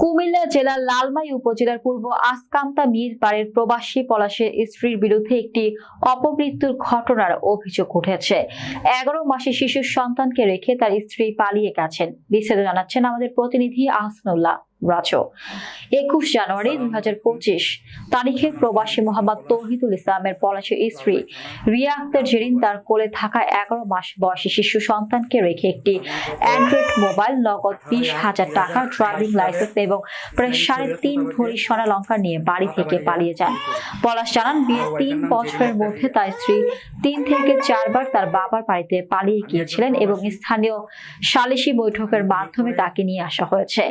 কুমিল্লা জেলার লালমাই উপজেলার পূর্ব আসকান্তা মিরপাড়ের প্রবাসী পলাশের স্ত্রীর বিরুদ্ধে একটি অপমৃত্যুর ঘটনার অভিযোগ উঠেছে। 11 মাসের শিশু সন্তানকে রেখে তার স্ত্রী পালিয়ে গেছেন। বিস্তারিত জানাচ্ছেন আমাদের প্রতিনিধি আহসানুল্লাহ রাজু। 21 জানুয়ারি 2025 তারিখে প্রবাসী মোহাম্মদ তৌহিদুল ইসলামের পলাশের স্ত্রী রিয়া আক্তার জেরিন তার কোলে থাকা 11 মাস বয়সী শিশু সন্তানকে রেখে একটি অ্যান্ড্রয়েড মোবাইল, নগদ 20,000 টাকা, ড্রাইভিং লাইসেন্স এবং প্রায় 3.5 ভরি স্বর্ণালংকার নিয়ে বাড়ি থেকে পালিয়ে যান। পলাশ জানান, বিয়ের 3 বছরের মধ্যে তার স্ত্রী 3 থেকে 4 বার তার বাবার বাড়িতে পালিয়ে গিয়েছিলেন এবং স্থানীয় সালিশি বৈঠকের মাধ্যমে তাকে নিয়ে আসা হয়েছে।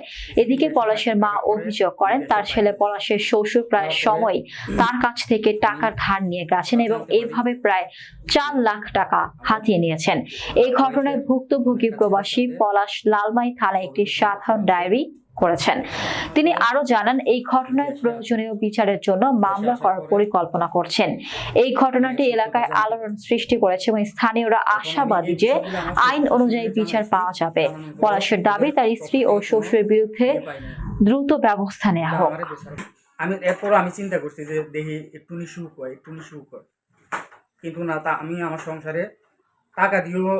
এদিকে পলাশের মা অভিযোগ করেন, তার ছেলে পলাশের শ্বশুর প্রায় সময় তার কাছ থেকে টাকা ধার নিয়ে গেছেন এবং এভাবে প্রায় 4 লাখ টাকা হাতিয়ে নিয়েছেন। এই ঘটনায় ভুক্তভোগী প্রবাসী পলাশ লালমাই থানায় একটি সাধারণ ডায়েরি করেছেন। তিনি আরো জানান, এই ঘটনায় প্রয়োজনীয় বিচারের জন্য মামলা করার পরিকল্পনা করছেন। এই ঘটনাটি এলাকায় আলোড়ন সৃষ্টি করেছে এবং স্থানীয়রা আশাবাদী যে আইন অনুযায়ী বিচার পাওয়া যাবে। পলাশের দাবি, তার স্ত্রী ও শ্বশুরের বিরুদ্ধে দ্রুত ব্যবস্থা নেওয়া হোক। আমি চিন্তা করছি যে দেখি একটু সুখ হয়, কিন্তু না, তা আমি আমার সংসারে টাকা দিয়েও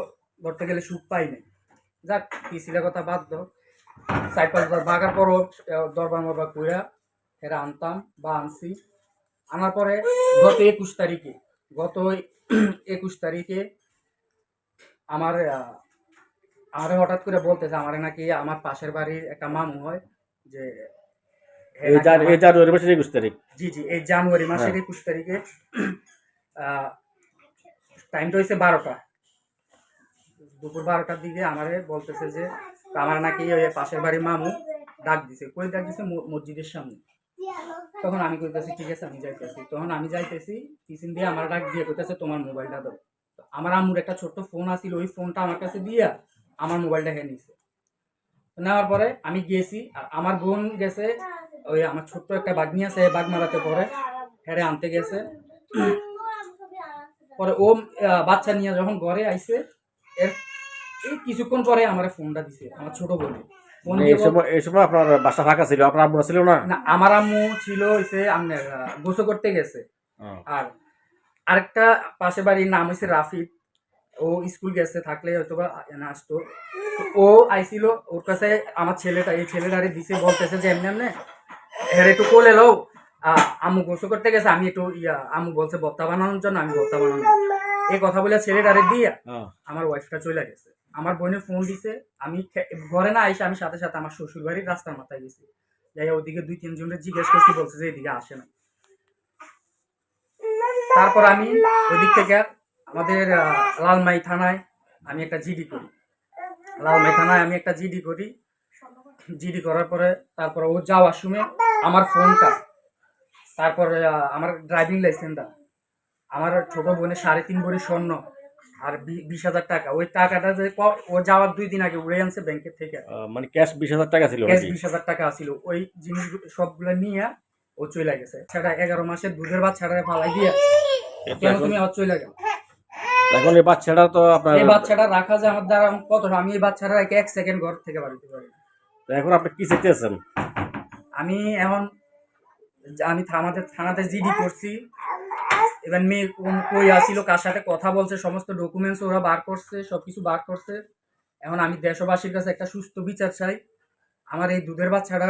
ধরতে গেলে সুখ পাই নাই। যাক, পিছিয়ে কথা বাদ দাও। 4-5 বার বাগার পরও দরবার মরবার কইরা এরা আনতাম বা আনছি। আনার পরে গত 21 তারিখে আমার হঠাৎ করে বলতেছে, আমার নাকি আমার পাশের বাড়ির একটা মামু হয়, যে জানুয়ারি মাসের 21 তারিখ। জি, এই জানুয়ারি মাসের 21 তারিখে টাইমটা হয়েছে 12টা, দুপুর 12টার দিকে আমারে বলতেছে যে আমার নাকি ওই পাশের বাড়ির মামু ডাক দিছে। কই ডাক দিছে? মসজিদের সামনে। তখন আমি কইতেছি ঠিক আছে, আমি যাইতেছি। তখন আমি যাইতেছি, পিছন দিয়ে আমার ডাক দিয়ে কইতেছে তোমার মোবাইলটা দাও। আমার আম্মুর একটা ছোট্ট ফোন আছিল, ওই ফোনটা আমার কাছে দিয়া আমার মোবাইলটা নিয়ে নিছে। নেওয়ার পরে আমি গেছি, আর আমার বোন গেছে, ওই আমার ছোট্ট একটা বাগনি আছে, বাগমারাতে পরে হেরে আনতে গেছে। পরে ও বাচ্চা নিয়ে যখন ঘরে আইছে, এর এই কিছুক্ষণ পরে আমার ফোনটা দিছে আমার ছোট বোন। এই সময় আপনার বাসা ফাঁকা ছিল? আপনার আম্মু ছিল না? না, আমার আম্মু ছিল হইছে আপনার গোসল করতে গেছে। আর আরেকটা পাশে বাড়ির নাম হইছে রাফিদ, ও স্কুল গেছে, থাকলে হয়তো বা আসতো। ও আইছিল, ওর কাছে আমার এই ছেলেটারে দিছে, বলতেছে যে এমনি হের একটু কোলে লো, আম্মু গোসল করতে গেছে, আমি একটু আম্মু বলছে ভর্তা বানানোর জন্য, আমি ভর্তা বানানো। এই কথা বলে ছেলেটারে দিয়া আমার ওয়াইফটা চলে গেছে। আমার বোনের ফোন দিছে, আমি ঘরে না আইসে আমি সাথে সাথে আমার শ্বশুর বাড়ির রাস্তার মাথায় গেছি। যাই ওদিকে 2-3 জনের জিজ্ঞেস করছি, বলছে যে এদিকে আসে না। তারপর আমি ওদিক থেকে আমাদের লালমাই থানায় আমি একটা জিডি করি। জিডি করার পরে তারপরে ও যাওয়ার সময় আমার ফোনটা, তারপরে আমার ড্রাইভিং লাইসেন্সটা, আমার ছোট বোনের 3.5 ভরি স্বর্ণ আর 20,000 টাকা, ওই টাকাটা যে ও যাওয়ার 2 দিন আগে উড়ে আনছে ব্যাংকের থেকে। মানে ক্যাশ 20,000 টাকা ছিল? ক্যাশ 20,000 টাকা ছিল। ওই জিনিসগুলো সবগুলো নিয়ে ও চলে গেছে। সেটা 11 মাসের দুধের বাচ্চাটা ফালাই দিয়ে কেন তুমি আবার চলে গেল? এখন এই বাচ্চাটা তো আপনার, এই বাচ্চাটা রাখা যায় আমার দ্বারা কতটা, আমি এই বাচ্চাটা 1 সেকেন্ড ঘর থেকে বাড়িতে পারি। এখন আপনি কি চাইতেছেন? আমি থানাতে জিডি করছি। এবার মেয়ে কই আসিল, কার সাথে কথা বলছে, সমস্ত ডকুমেন্টস ওরা বার করছে, সবকিছু বার করছে। এখন আমি দেশবাসীর কাছে একটা সুস্থ বিচার চাই। আমার এই দুধের বাচ্চাটা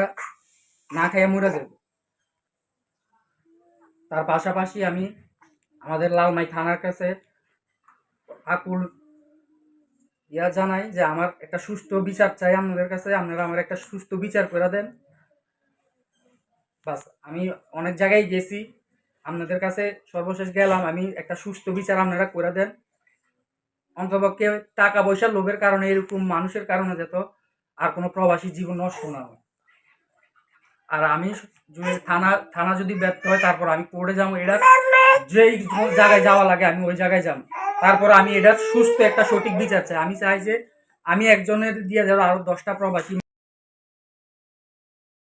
না খাইয়া মরে যাবে। তার পাশাপাশি আমি আমাদের লালমাই থানার কাছে আকুল জানাই যে আমার একটা সুস্থ বিচার চাই আপনাদের কাছে। আপনারা আমার একটা সুস্থ বিচার করে দেন। বাস, আমি অনেক জায়গায় গেছি, আপনাদের কাছে সর্বশেষ গেলাম, আমি একটা সুস্থ বিচার আপনারা করে দেন। অন্তপক্ষে টাকা পয়সার লোভের কারণে, এরকম মানুষের কারণে যেত আর কোনো প্রবাসী জীবন নষ্ট না হয়। আর আমি থানা যদি ব্যর্থ হয়, তারপর আমি কোর্টে যাবো। এটা যেই জায়গায় যাওয়া লাগে আমি ওই জায়গায় যাবো। তারপর আমি এটা সুস্থ একটা সঠিক বিচার চাই। আমি চাই যে আমি একজনের দিয়ে যাবো আরো 10টা প্রবাসী